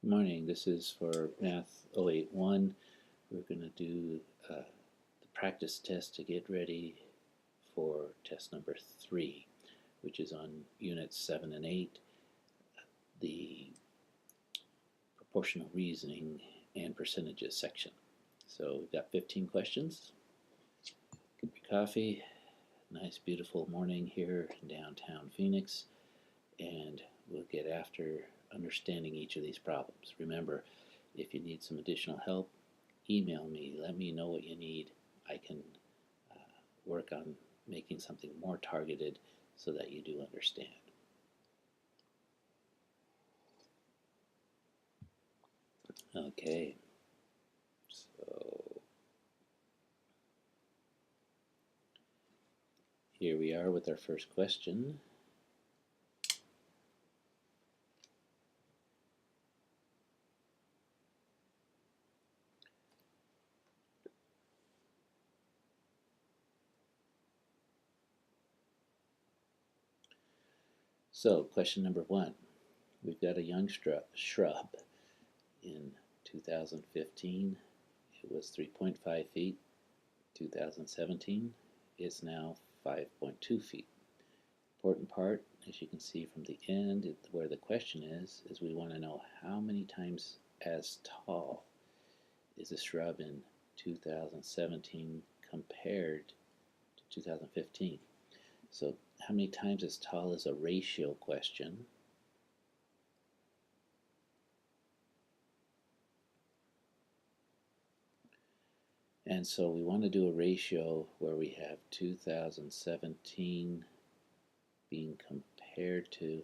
Good morning. This is for MAT081. We're going to do the practice test to get ready for test number 3, which is on units 7 and 8, the proportional reasoning and percentages section. So we've got 15 questions. Get your coffee. Nice beautiful morning here in downtown Phoenix, and we'll get after understanding each of these problems. Remember, if you need some additional help, email me. Let me know what you need. I can work on making something more targeted so that you do understand. Okay, so here we are with our first question. So, question number 1. We've got a young shrub in 2015. It was 3.5 feet. 2017 is now 5.2 feet. Important part, as you can see from the end, where the question is we want to know how many times as tall is a shrub in 2017 compared to 2015. So how many times as tall is a ratio question. And so we want to do a ratio where we have 2017 being compared to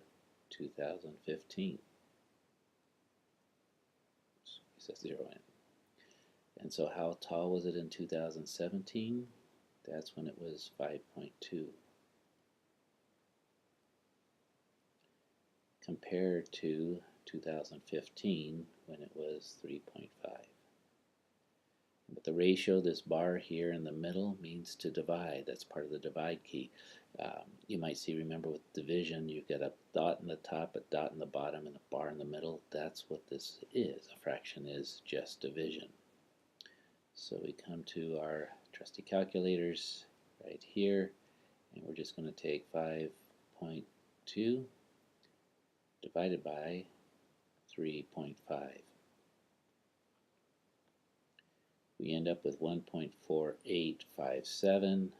2015. So 0 in. And so how tall was it in 2017? That's when it was 5.2. Compared to 2015 when it was 3.5. But the ratio, this bar here in the middle, means to divide. That's part of the divide key. You might see, remember with division, you've got a dot in the top, a dot in the bottom, and a bar in the middle. That's what this is. A fraction is just division. So we come to our trusty calculators right here, and we're just going to take 5.2 divided by 3.5. We end up with 1.4857.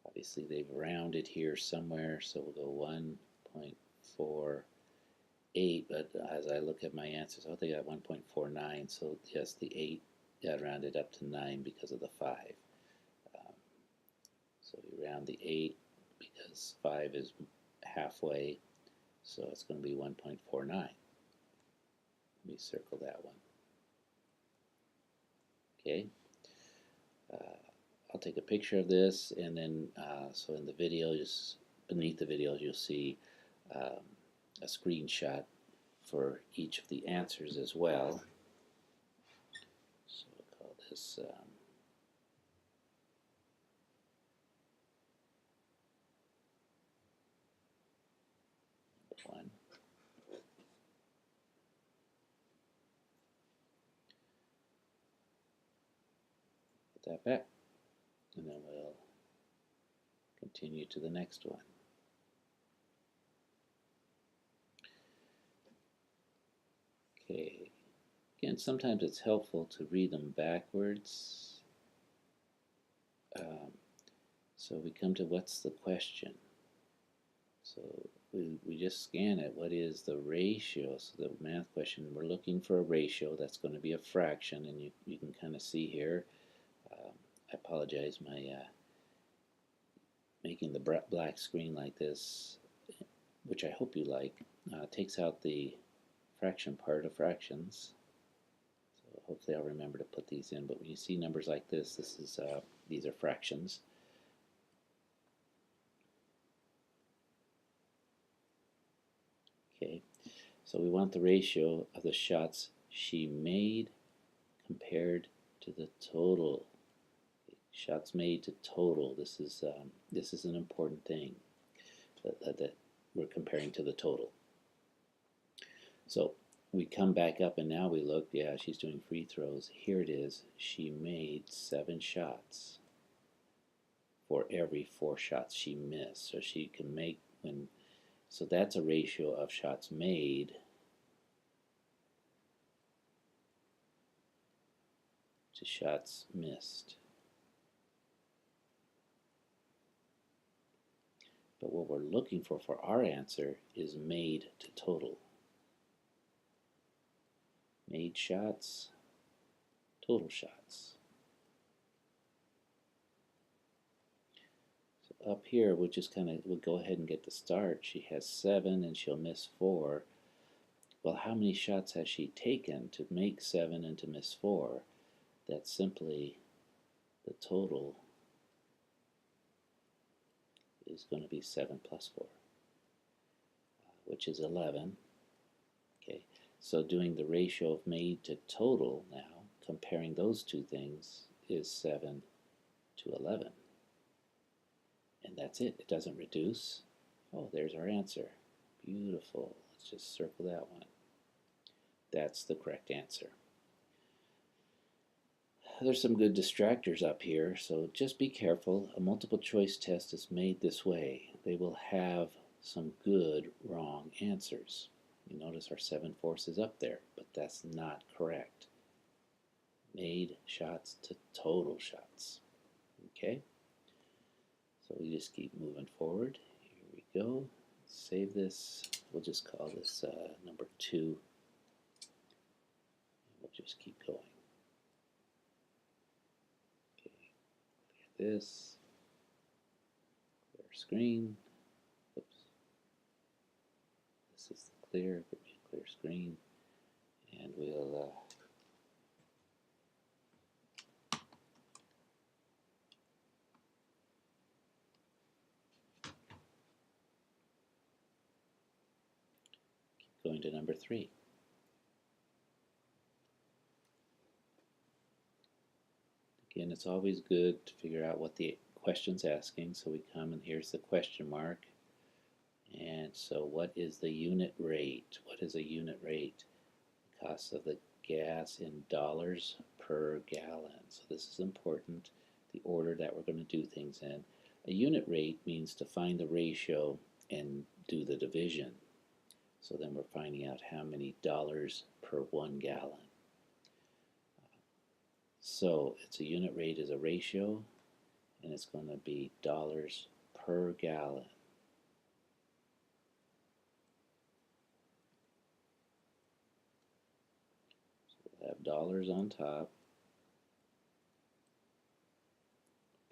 Obviously they've rounded here somewhere, so we'll go 1.48, but as I look at my answers, I think I got 1.49, so yes, the 8 got rounded up to 9 because of the 5. So we round the 8 because 5 is halfway, so it's going to be 1.49. Let me circle that one. Okay, I'll take a picture of this, and then so in the video, just beneath the video, you'll see a screenshot for each of the answers as well. So we'll call this one. Put that back, and then we'll continue to the next one. Okay, again, sometimes it's helpful to read them backwards. So we come to what's the question. So we just scan it. What is the ratio? So the math question, we're looking for a ratio. That's going to be a fraction, and you can kind of see here. I apologize, my making the black screen like this, which I hope you like, takes out the fraction part of fractions. So hopefully I'll remember to put these in. But when you see numbers like this, these are fractions. Okay, so we want the ratio of the shots she made compared to the total. Shots made to total. This is an important thing that we're comparing to the total. So we come back up and now we look, yeah, she's doing free throws. Here it is. She made 7 shots for every 4 shots she missed. So she can make so that's a ratio of shots made to shots missed. But what we're looking for our answer is made to total. Made shots, total shots. So up here, we'll go ahead and get the start. She has 7 and she'll miss 4. Well, how many shots has she taken to make 7 and to miss 4? That's simply the total is going to be 7 plus 4, which is 11. Okay, so doing the ratio of made to total now, comparing those two things, is 7 to 11. And that's it. It doesn't reduce. Oh, there's our answer. Beautiful. Let's just circle that one. That's the correct answer. There's some good distractors up here, so just be careful. A multiple choice test is made this way. They will have some good wrong answers. You notice our 7/4 is up there, but that's not correct. Made shots to total shots. Okay? So we just keep moving forward. Here we go. Save this. We'll just call this number 2. We'll just keep going. This, clear screen, oops, this is the clear, give me a clear screen, and we'll keep going to number 3. Again, it's always good to figure out what the question's asking, so we come and here's the question mark. And so what is the unit rate? What is a unit rate? The cost of the gas in dollars per gallon. So this is important, the order that we're going to do things in. A unit rate means to find the ratio and do the division. So then we're finding out how many dollars per 1 gallon. So it's a unit rate is a ratio, and it's going to be dollars per gallon. So we'll have dollars on top.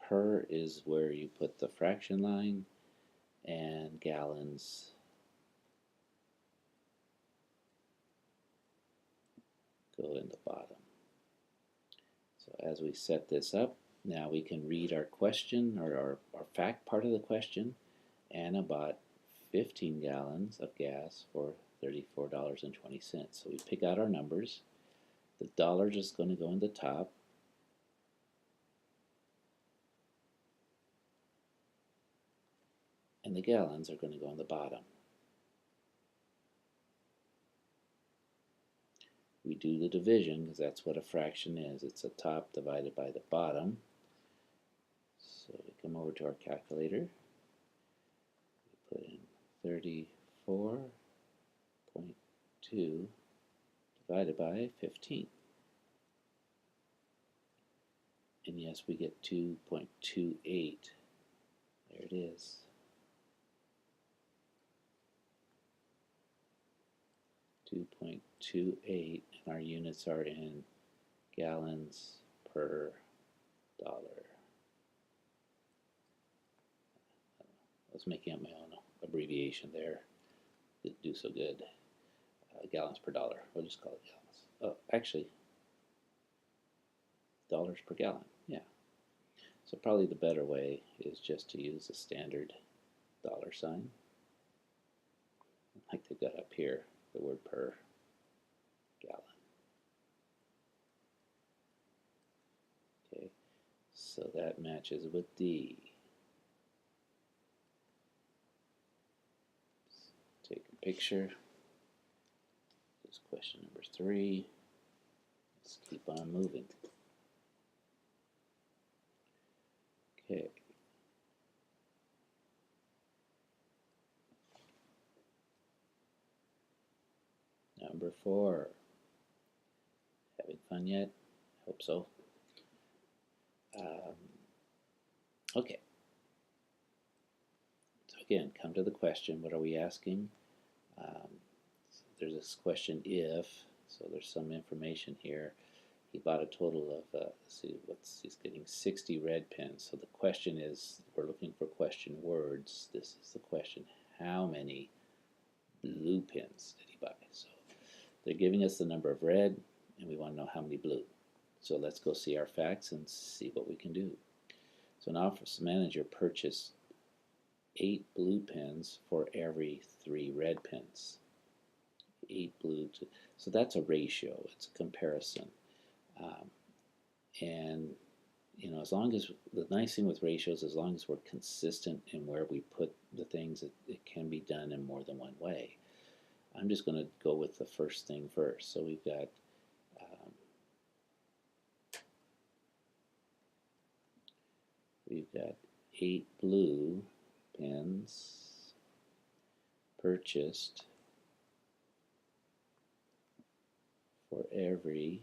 Per is where you put the fraction line, and gallons go in the bottom. So as we set this up, now we can read our question, or our fact part of the question. Anna bought 15 gallons of gas for $34.20. So we pick out our numbers. The dollars is going to go in the top. And the gallons are going to go in the bottom. We do the division because that's what a fraction is. It's the top divided by the bottom. So we come over to our calculator. We put in 34.2 divided by 15. And yes, we get 2.28. There it is. .28, and our units are in gallons per dollar. I was making up my own abbreviation there. Didn't do so good. Gallons per dollar. We'll just call it gallons. Oh, actually, dollars per gallon. Yeah. So probably the better way is just to use the standard dollar sign, like they've got up here, the word per gallon. Okay, so that matches with D. Take a picture. Here's question number 3. Let's keep on moving. Okay. Number 4. Having fun yet? Hope so. Okay. So again, come to the question. What are we asking? There's this question if, so there's some information here. He bought a total of, he's getting 60 red pens. So the question is, we're looking for question words. This is the question. How many blue pens did he buy? So they're giving us the number of red, and we want to know how many blue. So let's go see our facts and see what we can do. So an office manager purchased 8 blue pens for every 3 red pens. 8 blue to, so that's a ratio. It's a comparison. And you know, as long as, the nice thing with ratios, as long as we're consistent in where we put the things, it can be done in more than one way. I'm just going to go with the first thing first. So we've got we've got 8 blue pens purchased for every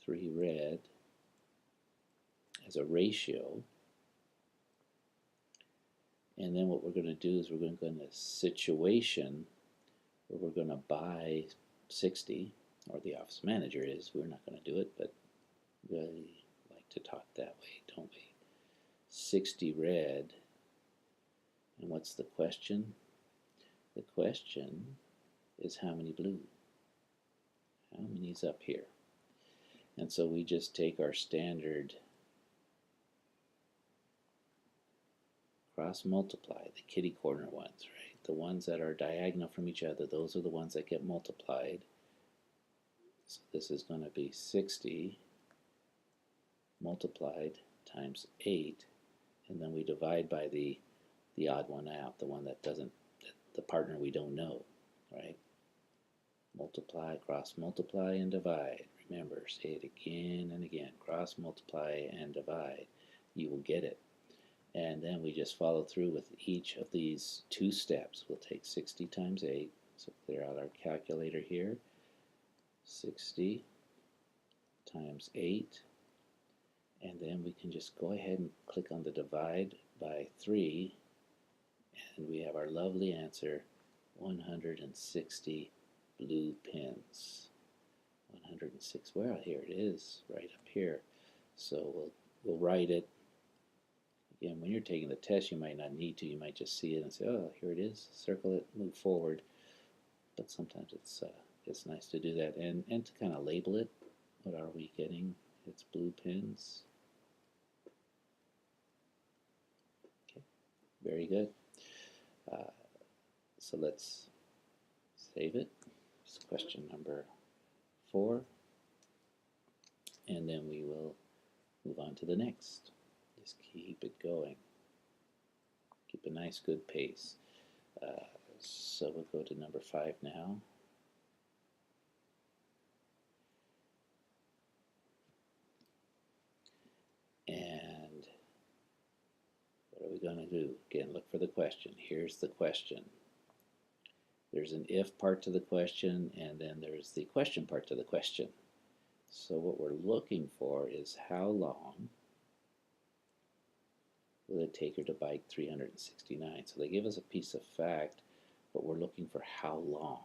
3 red as a ratio. And then what we're going to do is we're going to go into a situation where we're going to buy 60, or the office manager is. We're not going to do it, but we like to talk that way, don't we? 60 red. And what's the question? The question is how many blue? How many is up here? And so we just take our standard cross multiply, the kitty corner ones, right? The ones that are diagonal from each other, those are the ones that get multiplied. So this is going to be 60 multiplied times 8, and then we divide by the odd one out, the one that doesn't, the partner we don't know, right? Multiply, cross multiply, and divide. Remember, say it again and again. Cross multiply and divide. You will get it. And then we just follow through with each of these 2 steps. We'll take 60 times 8. So clear out our calculator here. 60 times 8. And then we can just go ahead and click on the divide by 3. And we have our lovely answer, 160 blue pens. 106, well, here it is, right up here. So we'll write it. Again, when you're taking the test, you might not need to. You might just see it and say, oh, here it is. Circle it, move forward. But sometimes it's nice to do that and to kind of label it. What are we getting? It's blue pens. Okay, very good. So let's save it. It's question number 4. And then we will move on to the next. Just keep it going. Keep a nice good pace. So we'll go to number 5 now. And what are we going to do? Again, look for the question. Here's the question. There's an if part to the question, and then there's the question part to the question. So what we're looking for is how long will it take her to bike 369? So they give us a piece of fact, but we're looking for how long.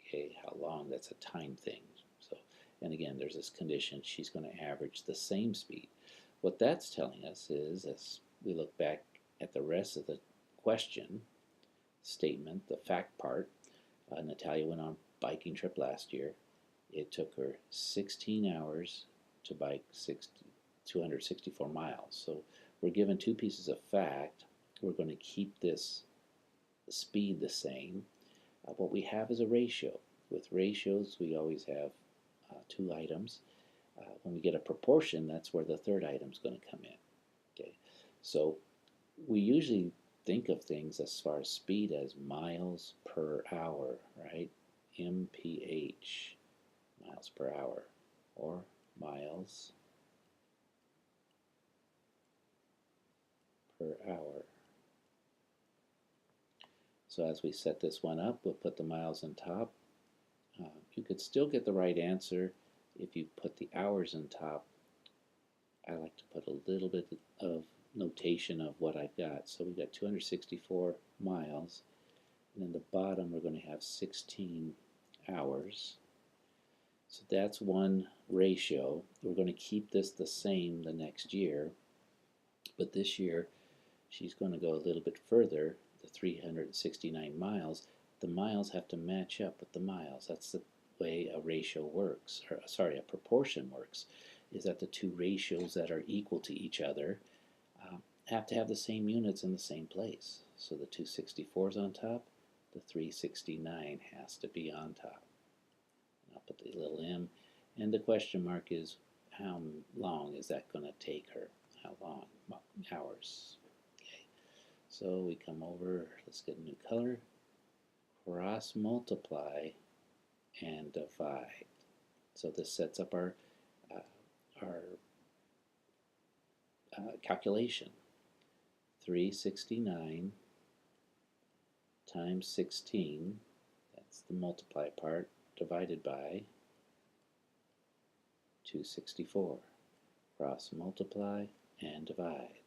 Okay, how long, that's a time thing. So, and again, there's this condition, she's going to average the same speed. What that's telling us is, as we look back at the rest of the question statement, the fact part, Natalia went on a biking trip last year. It took her 16 hours to bike 264 miles. So we're given 2 pieces of fact. We're going to keep this speed the same. What we have is a ratio. With ratios, we always have 2 items. When we get a proportion, that's where the 3rd item is going to come in. Okay, so we usually think of things as far as speed as miles per hour, right? MPH, miles per hour, or miles per hour. So as we set this one up, we'll put the miles on top. You could still get the right answer if you put the hours on top. I like to put a little bit of notation of what I've got. So we've got 264 miles, and in the bottom we're going to have 16 hours. So that's one ratio. We're going to keep this the same the next year, but this year she's going to go a little bit further, the 369 miles. The miles have to match up with the miles. That's the way a ratio works, or sorry, a proportion works, is that the two ratios that are equal to each other have to have the same units in the same place. So the 264 is on top, the 369 has to be on top. I'll put the little m, and the question mark is how long is that going to take her? How long? Hours. Okay. So we come over, let's get a new color, cross multiply and divide. So this sets up our calculation. 369 times 16, that's the multiply part, divided by 264. Cross multiply and divide.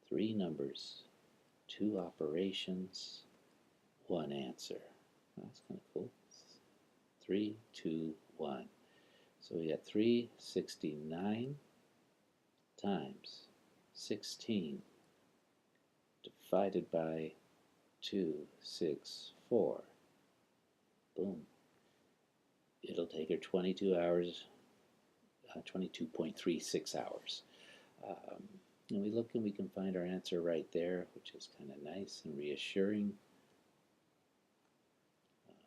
3 numbers, 2 operations, 1 answer. That's kind of cool. 3, 2, 1. So we got 369 times 16 divided by 264. Boom. It'll take her 22 hours, 22.36 hours. And we look and we can find our answer right there, which is kind of nice and reassuring.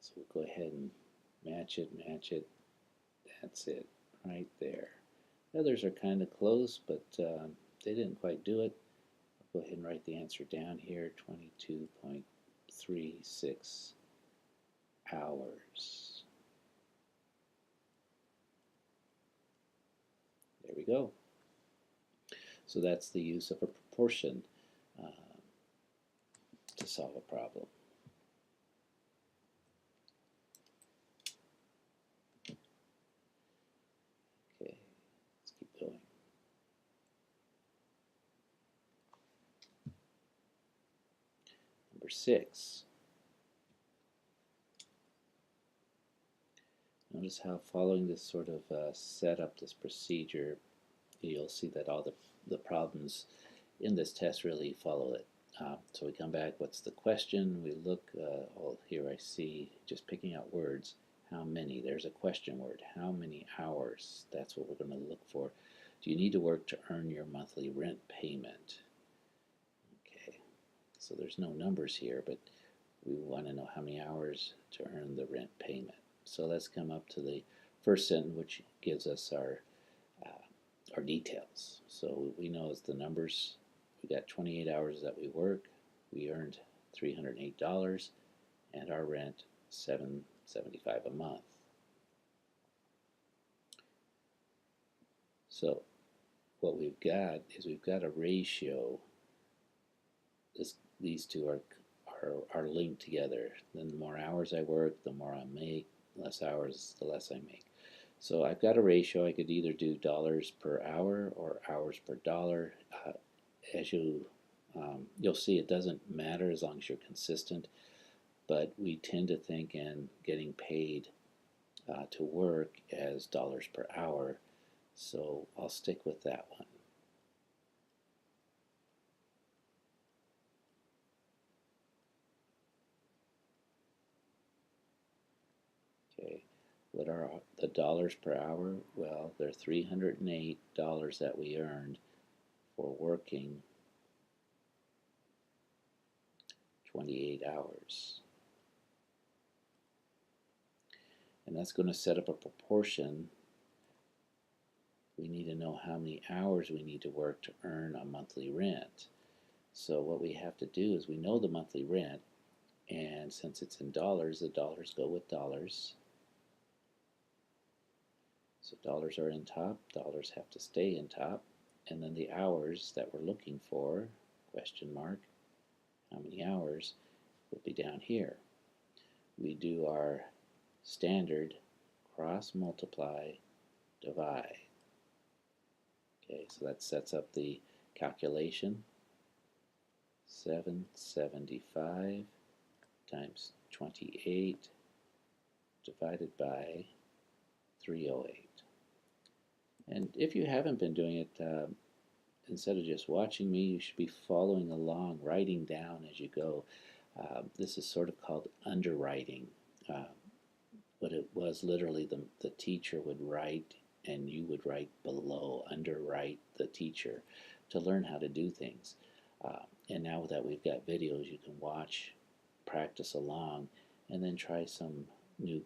So we'll go ahead and match it. That's it, right there. The others are kind of close, but they didn't quite do it. I'll go ahead and write the answer down here, 22.36 hours. There we go. So that's the use of a proportion to solve a problem. Okay, let's keep going. Number 6. Notice how following this sort of setup, this procedure, you'll see that all the problems in this test really follow it. So we come back, what's the question? We look, here I see, just picking out words, how many? There's a question word, how many hours? That's what we're going to look for. Do you need to work to earn your monthly rent payment? Okay, so there's no numbers here, but we want to know how many hours to earn the rent payment. So let's come up to the first sentence, which gives us our details. So we know as the numbers, we got 28 hours that we work, we earned $308, and our rent $775 a month. So what we've got is we've got a ratio. These two are linked together. Then the more hours I work, the more I make. Less hours, the less I make. So I've got a ratio. I could either do dollars per hour or hours per dollar. As you'll see, it doesn't matter as long as you're consistent, but we tend to think in getting paid to work as dollars per hour, so I'll stick with that one. Okay, what are the dollars per hour? Well, they're $308 that we earned for working 28 hours. And that's going to set up a proportion. We need to know how many hours we need to work to earn a monthly rent. So what we have to do is we know the monthly rent, and since it's in dollars, the dollars go with dollars. So dollars are in top, dollars have to stay in top, and then the hours that we're looking for, question mark, how many hours, will be down here. We do our standard cross multiply divide. Okay, so that sets up the calculation. 775 times 28 divided by 308. And if you haven't been doing it, instead of just watching me, you should be following along, writing down as you go. This is sort of called underwriting. But it was literally the teacher would write and you would write below, underwrite the teacher to learn how to do things. And now that we've got videos, you can watch, practice along, and then try some new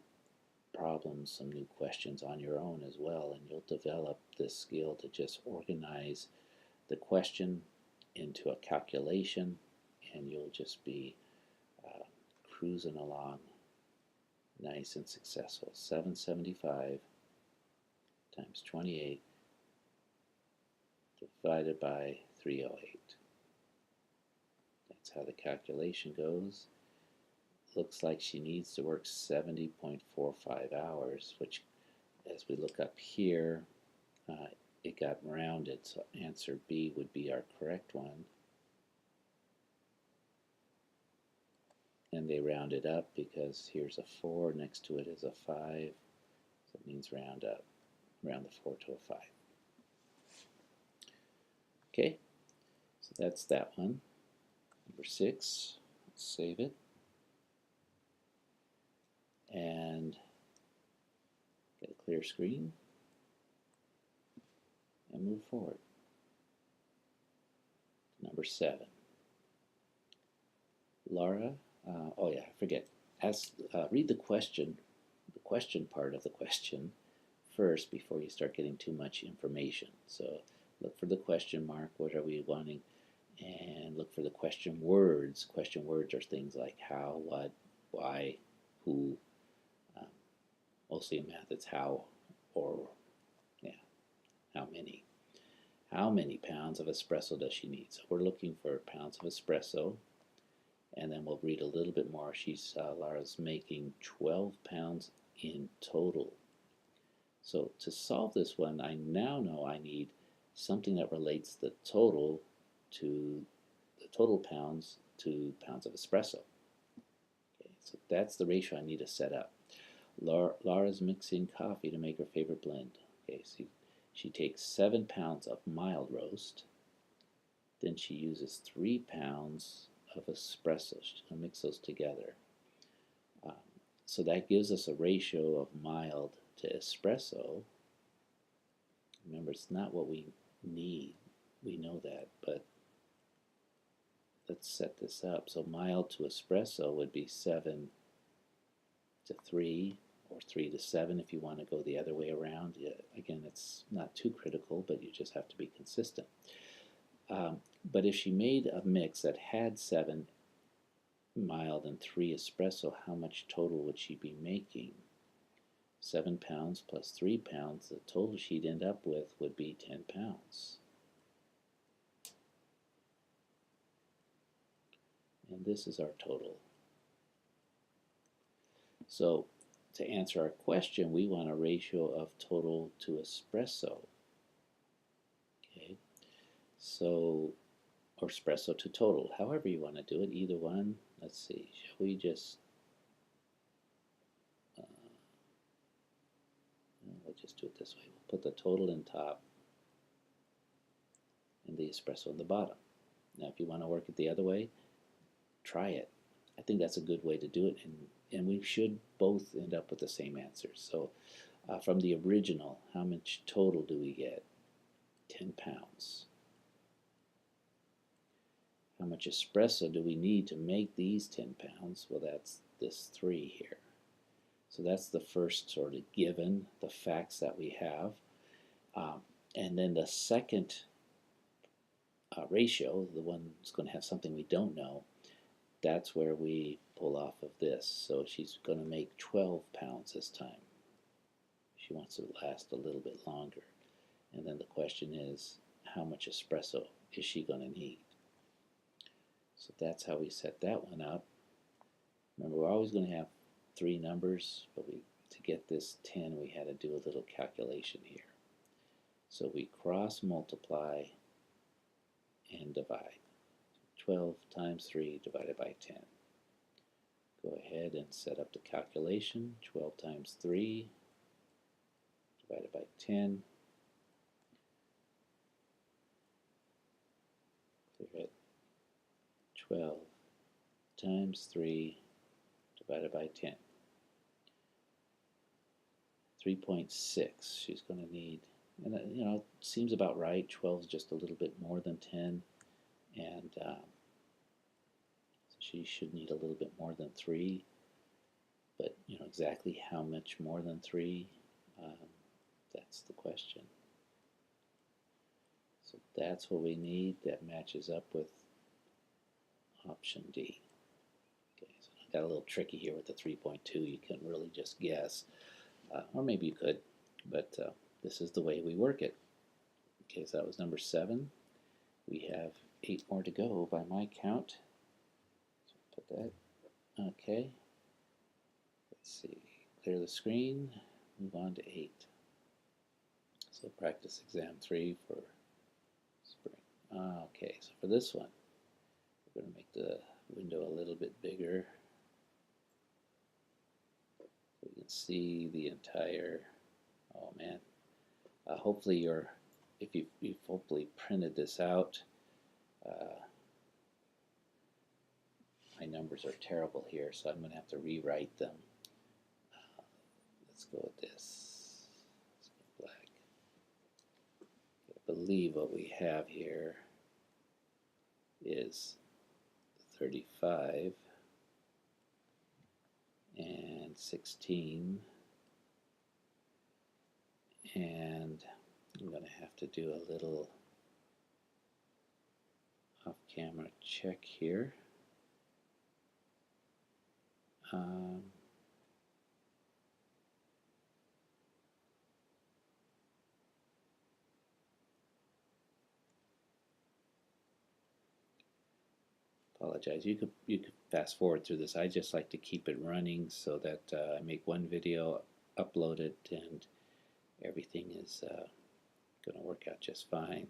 problems, some new questions on your own as well, and you'll develop this skill to just organize the question into a calculation, and you'll just be cruising along nice and successful. 775 times 28 divided by 308. That's how the calculation goes. Looks like she needs to work 70.45 hours, which, as we look up here, it got rounded, so answer B would be our correct one. And they rounded up because here's a 4, next to it is a 5, so it means round up, round the 4 to a 5. Okay, so that's that one. Number 6, let's save it. And get a clear screen and move forward. Number 7. Laura, oh yeah, I forget. Read the question part of the question first before you start getting too much information. So look for the question mark, what are we wanting, and look for the question words. Question words are things like how, what, why, who. Mostly in math it's how or, yeah, how many. How many pounds of espresso does she need? So we're looking for pounds of espresso, and then we'll read a little bit more. Laura's making 12 pounds in total. So to solve this one, I now know I need something that relates the total pounds to pounds of espresso. Okay, so that's the ratio I need to set up. Laura's mixing coffee to make her favorite blend. Okay, so she takes 7 pounds of mild roast. Then she uses 3 pounds of espresso. She's going to mix those together. So that gives us a ratio of mild to espresso. Remember, it's not what we need. We know that, but let's set this up. So mild to espresso would be 7 to 3, or 3 to 7 if you want to go the other way around. Again, it's not too critical, but you just have to be consistent. But if she made a mix that had 7 mild and 3 espresso, how much total would she be making? 7 pounds plus 3 pounds, the total she'd end up with would be 10 pounds. And this is our total. So to answer our question, we want a ratio of total to espresso. Okay, so, or espresso to total, however you want to do it, either one. Let's see, shall we just, we'll just do it this way. We'll put the total in top and the espresso in the bottom. Now if you want to work it the other way, try it. I think that's a good way to do it, and we should both end up with the same answers. So from the original, how much total do we get? 10 pounds. How much espresso do we need to make these 10 pounds? Well, that's this 3 here. So that's the first sort of given, the facts that we have. And then the second ratio, the one that's going to have something we don't know, that's where we pull off of this. So she's going to make 12 pounds this time. She wants to last a little bit longer. And then the question is, how much espresso is she going to need? So that's how we set that one up. Remember, we're always going to have three numbers, but to get this 10, we had to do a little calculation here. So we cross multiply and divide. 12 times 3 divided by 10. Go ahead and set up the calculation. 12 times 3 divided by 10. Clear it. 12 times 3 divided by 10. 3.6 she's going to need. And you know, it seems about right. 12 is just a little bit more than 10. And so she should need a little bit more than 3. But you know exactly how much more than 3, that's the question. So that's what we need. That matches up with option D. Okay, so I got a little tricky here with the 3.2. You couldn't really just guess. Or maybe you could, but this is the way we work it. Okay, so that was number 7. We have 8 more to go by my count. So put that. Okay. Let's see. Clear the screen. Move on to 8. So practice exam 3 for spring. Okay, so for this one, we're going to make the window a little bit bigger. So you can see the entire, oh man. Hopefully if you've hopefully printed this out. My numbers are terrible here, so I'm going to have to rewrite them. Let's go with this. Let's go black. I believe what we have here is 35 and 16, and I'm going to have to do a little off-camera check here. Apologize. You could fast forward through this. I just like to keep it running so that I make one video, upload it, and everything is going to work out just fine.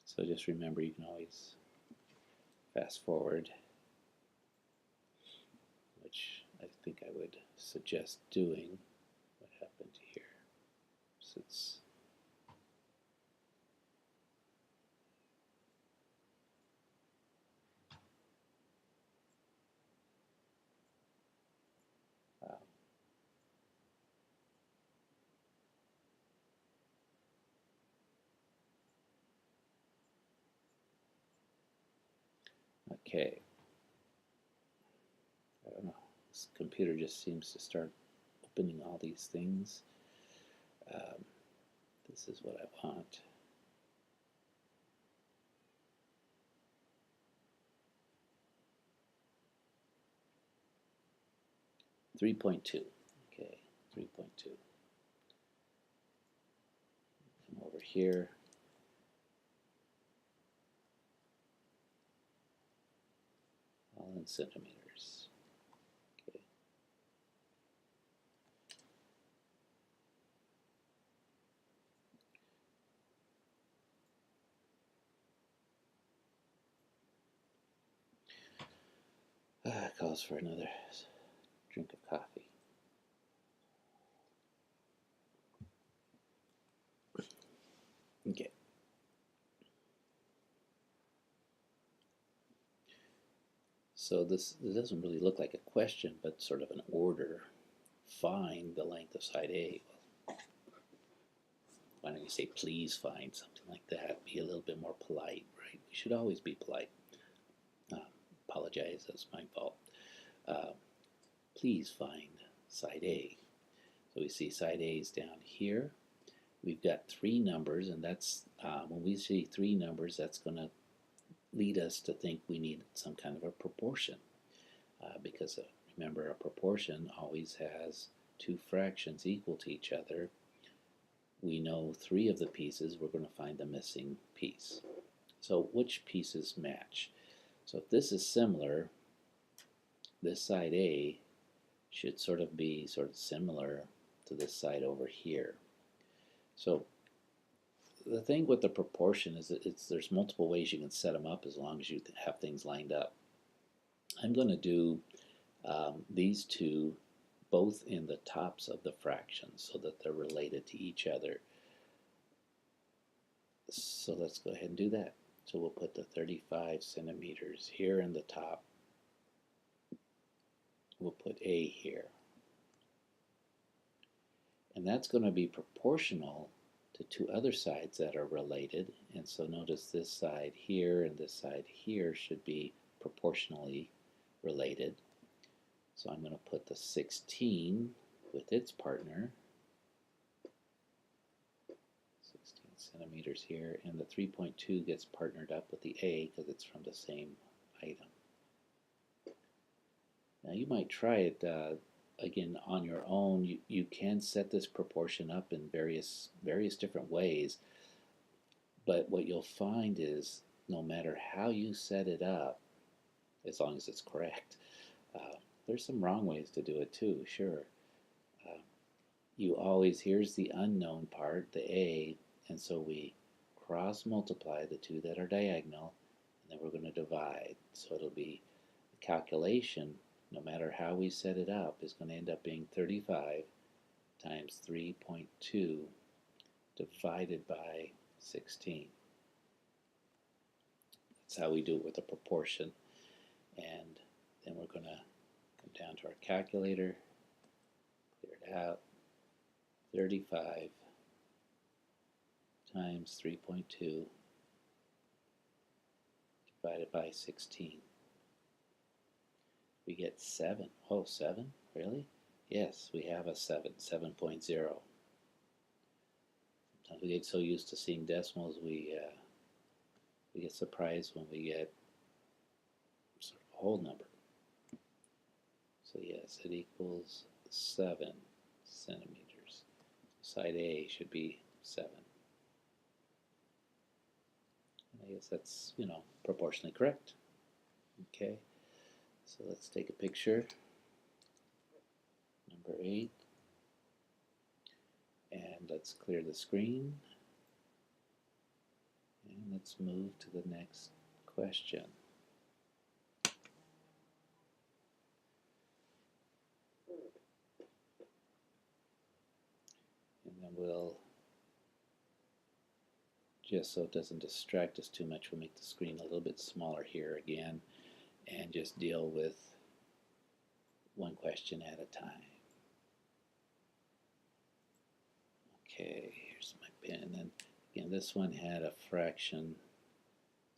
So just remember, you can always fast forward, which I think I would suggest doing. What happened here? Since okay. I don't know. This computer just seems to start opening all these things. This is what I want. .2. Okay, 3.2. Come over here. All in centimeters. Okay. Calls for another drink of coffee. Okay. So this doesn't really look like a question, but sort of an order. Find the length of side A. Why don't you say please find, something like that? Be a little bit more polite, right? We should always be polite. Apologize, that's my fault. Please find side A. So we see side A is down here. We've got three numbers, and that's when we see three numbers, that's going to lead us to think we need some kind of a proportion, because remember, a proportion always has two fractions equal to each other. We know three of the pieces, we're going to find the missing piece. So which pieces match? So if this is similar, this side A should sort of be similar to this side over here. So the thing with the proportion is that there's multiple ways you can set them up as long as you have things lined up. I'm going to do these two both in the tops of the fractions so that they're related to each other. So let's go ahead and do that. So we'll put the 35 centimeters here in the top. We'll put A here. And that's going to be proportional to two other sides that are related. And so notice this side here and this side here should be proportionally related. So I'm going to put the 16 with its partner, 16 centimeters here, and the 3.2 gets partnered up with the A because it's from the same item. Now you might try it again on your own. You can set this proportion up in various different ways, but what you'll find is no matter how you set it up, as long as it's correct, there's some wrong ways to do it too, sure. You always, here's the unknown part, the A, and so we cross multiply the two that are diagonal, and then we're going to divide. So it'll be the calculation, no matter how we set it up, is going to end up being 35 times 3.2 divided by 16. That's how we do it with a proportion. And then we're going to come down to our calculator, clear it out, 35 times 3.2 divided by 16. We get 7. Oh, 7? Really? Yes, we have a 7, 7.0. Sometimes we get so used to seeing decimals, we get surprised when we get sort of a whole number. So yes, it equals 7 centimeters. Side A should be 7. And I guess that's, proportionally correct. Okay, so let's take a picture. Number 8. And let's clear the screen. And let's move to the next question. And then we'll, just so it doesn't distract us too much, we'll make the screen a little bit smaller here again and just deal with one question at a time. Okay, here's my pen. And then again, this one had a fraction,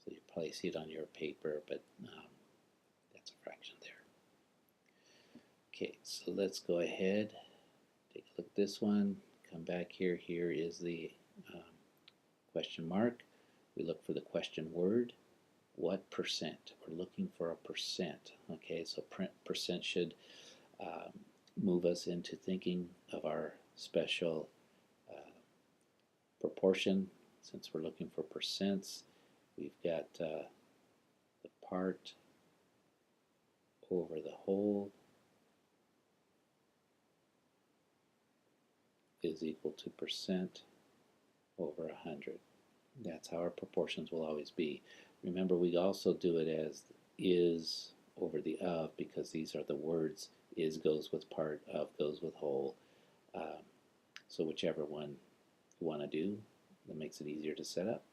so you probably see it on your paper, but that's a fraction there. Okay, so let's go ahead, take a look at this one, come back here. Here is the question mark. We look for the question word. What percent? We're looking for a percent. Okay, so percent should move us into thinking of our special proportion. Since we're looking for percents, we've got the part over the whole is equal to percent over 100. That's how our proportions will always be. Remember, we also do it as is over the of, because these are the words. Is goes with part, of goes with whole. So whichever one you want to do, that makes it easier to set up.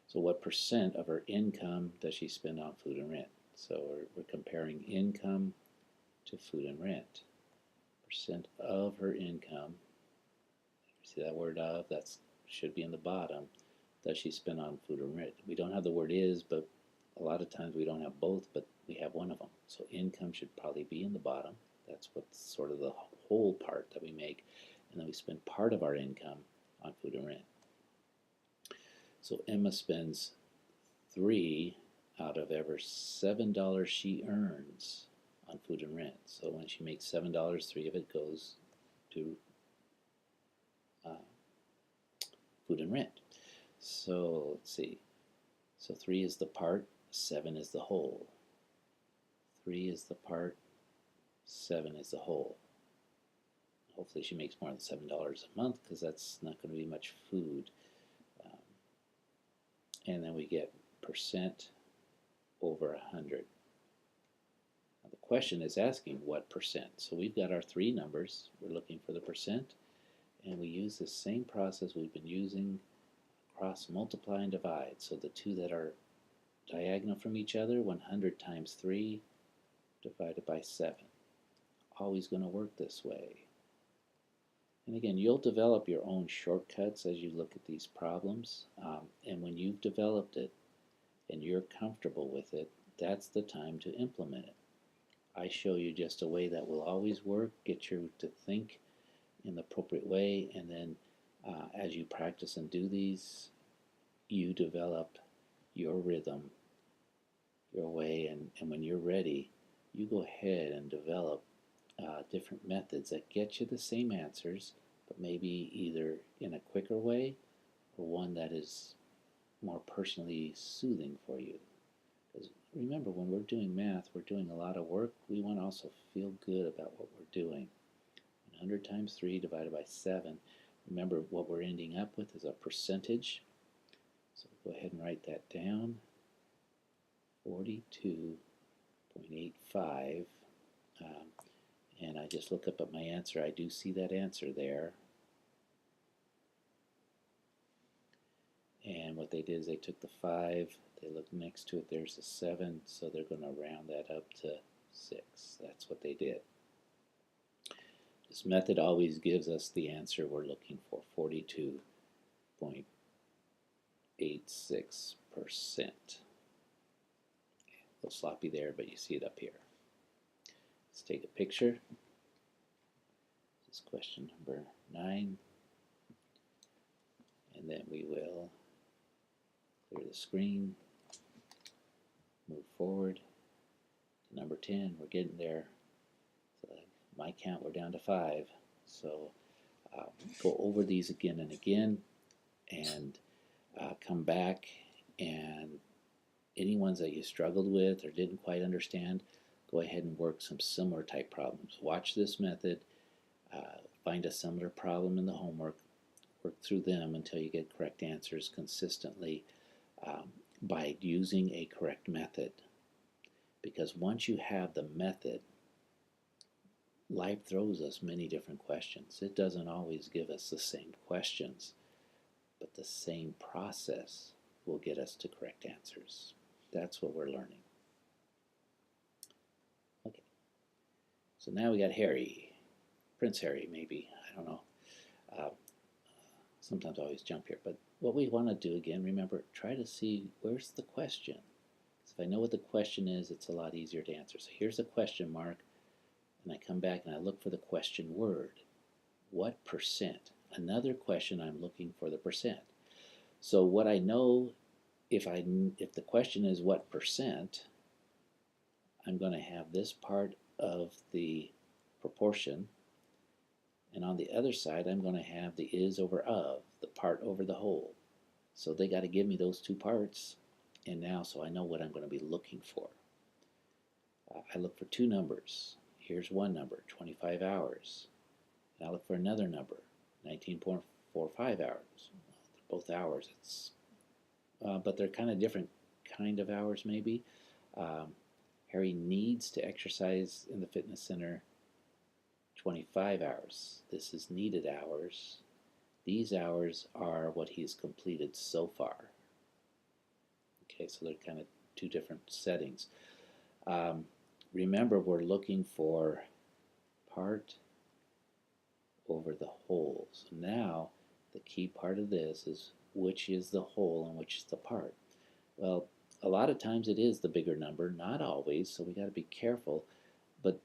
So what percent of her income does she spend on food and rent? So we're comparing income to food and rent. Percent of her income, see that word of, that should be in the bottom, does she spend on food and rent? We don't have the word is, but a lot of times we don't have both, but we have one of them. So income should probably be in the bottom. That's what's sort of the whole part that we make. And then we spend part of our income on food and rent. So Emma spends 3 out of every $7 she earns on food and rent. So when she makes $7, 3 of it goes to food and rent. So let's see. So 3 is the part, 7 is the whole. 3 is the part, 7 is the whole. Hopefully she makes more than $7 a month, because that's not going to be much food. And then we get percent over 100. Now the question is asking what percent. So we've got our 3 numbers. We're looking for the percent. And we use the same process we've been using across multiply and divide. So the 2 that are diagonal from each other, 100 times 3 divided by 7. Always going to work this way. And again, you'll develop your own shortcuts as you look at these problems. And when you've developed it and you're comfortable with it, that's the time to implement it. I show you just a way that will always work, get you to think in the appropriate way, and then as you practice and do these, you develop your rhythm, your way, and when you're ready, you go ahead and develop different methods that get you the same answers, but maybe either in a quicker way or one that is more personally soothing for you. Because remember, when we're doing math, we're doing a lot of work. We want to also feel good about what we're doing. 100 times 3 divided by 7. Remember, what we're ending up with is a percentage. So go ahead and write that down. 42.85. And I just look up at my answer. I do see that answer there. And what they did is they took the 5, they looked next to it, there's a 7, so they're going to round that up to 6. That's what they did. This method always gives us the answer we're looking for, 42.86%. A little sloppy there, but you see it up here. Let's take a picture. This is question number 9. And then we will clear the screen, move forward to number 10. We're getting there. So my count, we're down to 5. So go over these again and again, and come back, and any ones that you struggled with or didn't quite understand, go ahead and work some similar type problems. Watch this method, find a similar problem in the homework, work through them until you get correct answers consistently by using a correct method. Because once you have the method, life throws us many different questions. It doesn't always give us the same questions, but the same process will get us to correct answers. That's what we're learning. Okay, so now we got Harry, Prince Harry maybe, I don't know. Sometimes I always jump here, but what we want to do again, remember, try to see where's the question. Because if I know what the question is, it's a lot easier to answer. So here's a question mark, and I come back and I look for the question word. What percent? Another question, I'm looking for the percent. So what I know, if the question is what percent, I'm going to have this part of the proportion, and on the other side I'm going to have the is over of, the part over the whole. So they got to give me those 2 parts, and now so I know what I'm going to be looking for. I look for 2 numbers. Here's one number, 25 hours. And I look for another number, 19.45 hours. They're both hours. But they're kind of different kind of hours maybe. Harry needs to exercise in the fitness center 25 hours. This is needed hours. These hours are what he's completed so far. Okay, so they're kind of 2 different settings. Remember, we're looking for part over the whole. So now the key part of this is which is the whole and which is the part. Well, a lot of times it is the bigger number, not always, so we got to be careful. But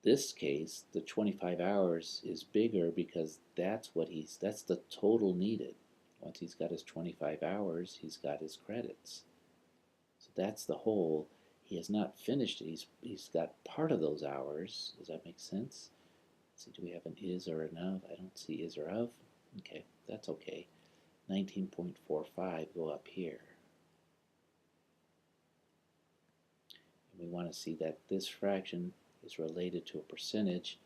this case, the 25 hours is bigger because that's the total needed. Once he's got his 25 hours, he's got his credits. So that's the whole. He has not finished it. He's got part of those hours. Does that make sense? Let's see, do we have an is or an of? I don't see is or of. Okay, that's okay. 19.45 go up here. And we want to see that this fraction is related to a percentage,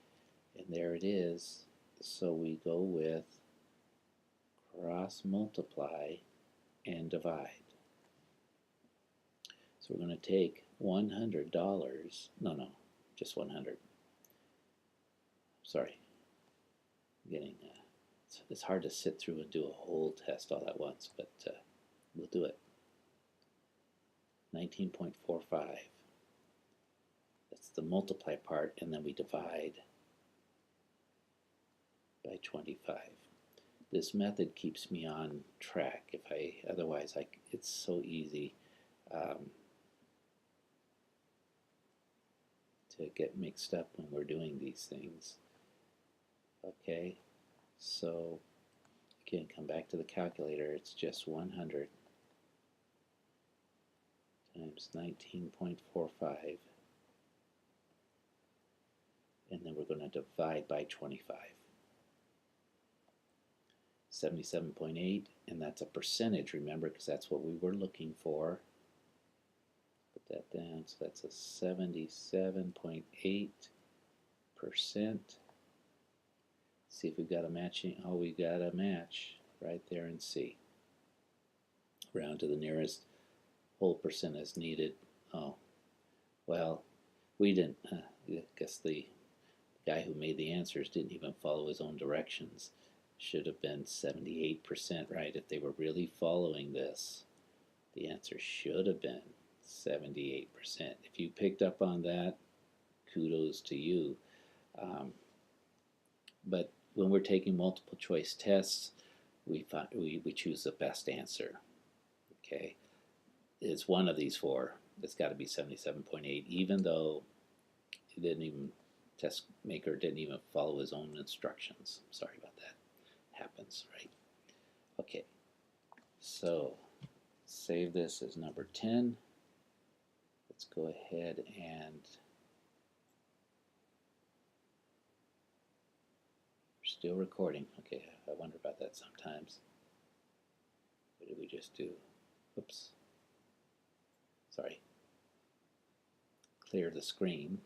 and there it is. So we go with cross multiply and divide. So we're going to take $100. No, just 100. Sorry, it's hard to sit through and do a whole test all at once, but we'll do it. 19.45. That's the multiply part, and then we divide by 25. This method keeps me on track. Otherwise, it's so easy to get mixed up when we're doing these things. Okay, so again, come back to the calculator. It's just 100 times 19.45, and then we're going to divide by 25. 77.8, and that's a percentage, remember, because that's what we were looking for. Put that down, so that's a 77.8%. See if we've got a matching. Oh, we got a match right there in C. Round to the nearest whole percent as needed. Oh, well, we didn't. I guess the guy who made the answers didn't even follow his own directions. Should have been 78%, right? If they were really following this, the answer should have been 78%. If you picked up on that, kudos to you. But when we're taking multiple choice tests, we choose the best answer. Okay, it's one of these four. It's got to be 77.8, even though test maker didn't even follow his own instructions. Sorry about that. Happens, right? Okay, so save this as number 10. Let's go ahead and we're still recording. Okay, I wonder about that sometimes. What did we just do? Oops. Sorry. Clear the screen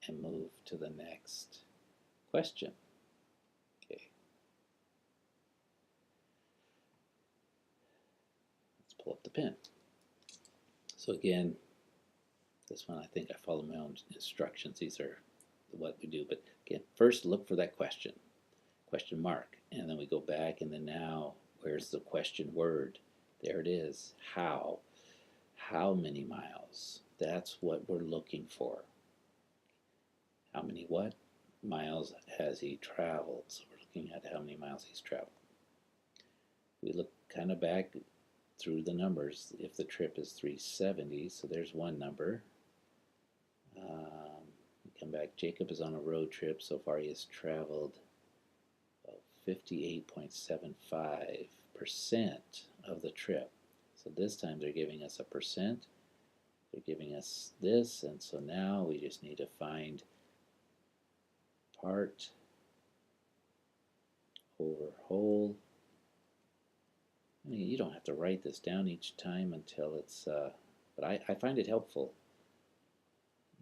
and move to the next question. Okay. Let's pull up the pen. So again, this one I think I follow my own instructions. These are what we do. But again, first look for that question mark, and then we go back, and then now where's the question word? There it is. How many miles? That's what we're looking for. How many what? Miles has he traveled? So we're looking at how many miles he's traveled. We look kind of back through the numbers. If the trip is 370, so there's one number. We come back. Jacob is on a road trip. So far he has traveled 58.75% of the trip. So this time they're giving us a percent. They're giving us this, and so now we just need to find part over whole. I mean, you don't have to write this down each time until it's, but I find it helpful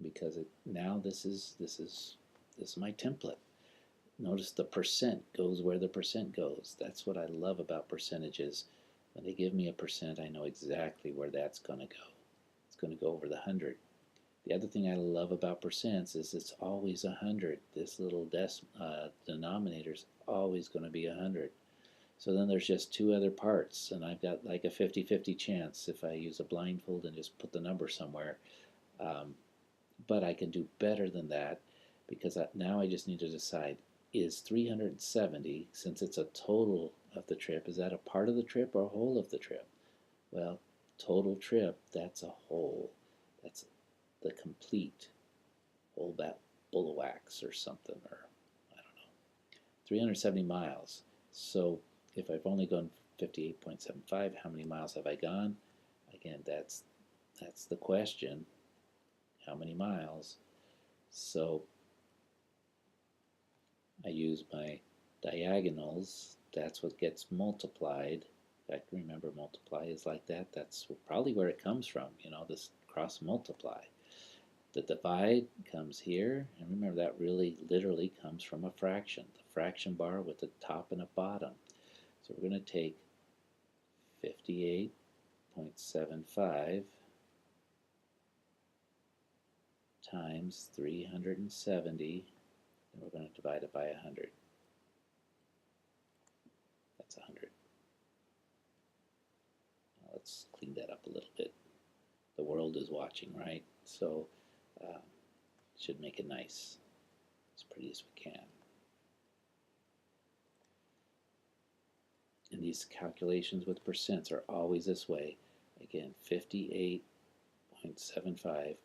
because now this is my template. Notice the percent goes where the percent goes. That's what I love about percentages. When they give me a percent, I know exactly where that's going to go. It's going to go over the 100. The other thing I love about percents is it's always 100. This little denominator is always going to be 100. So then there's just two other parts, and I've got like a 50-50 chance if I use a blindfold and just put the number somewhere. But I can do better than that because now I just need to decide, is 370, since it's a total of the trip, is that a part of the trip or a whole of the trip? Well, total trip, that's a whole. That's the complete whole bull of wax or something, or I don't know, 370 miles. So if I've only gone 58.75, how many miles have I gone? Again, that's the question. How many miles? So I use my diagonals. That's what gets multiplied. In fact, remember, multiply is like that. That's probably where it comes from, you know, this cross multiply. The divide comes here, and remember that really literally comes from a fraction, the fraction bar with a top and a bottom. So we're going to take 58.75 times 370, and we're going to divide it by 100. That's 100. Now let's clean that up a little bit. The world is watching, right? So should make it nice, as pretty as we can. And these calculations with percents are always this way. Again, 58.75.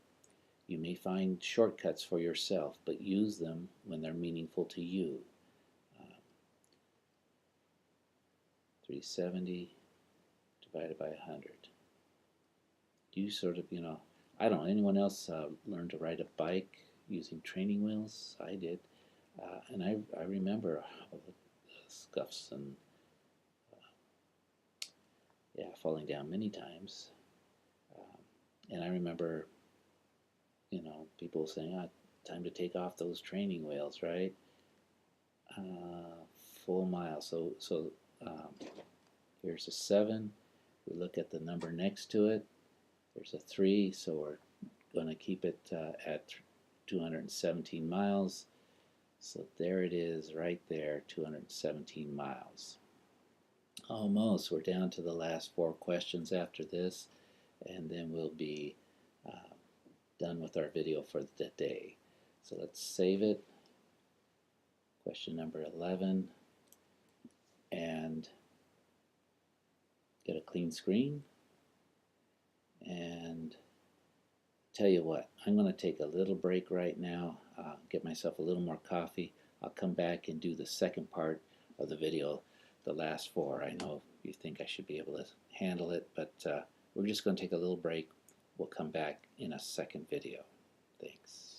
You may find shortcuts for yourself, but use them when they're meaningful to you. 370 divided by 100. You sort of, you know, I don't know, anyone else learn to ride a bike using training wheels? I did. And I remember all the scuffs and yeah, falling down many times. And I remember, you know, people saying, time to take off those training wheels, right? Full mile. So here's a 7. We look at the number next to it. There's a 3, so we're going to keep it at 217 miles. So there it is right there, 217 miles. Almost. We're down to the last 4 questions after this, and then we'll be done with our video for the day. So let's save it. Question number 11, and get a clean screen. And tell you what, I'm going to take a little break right now, get myself a little more coffee. I'll come back and do the second part of the video, the last 4. I know you think I should be able to handle it, but we're just going to take a little break. We'll come back in a second video. Thanks.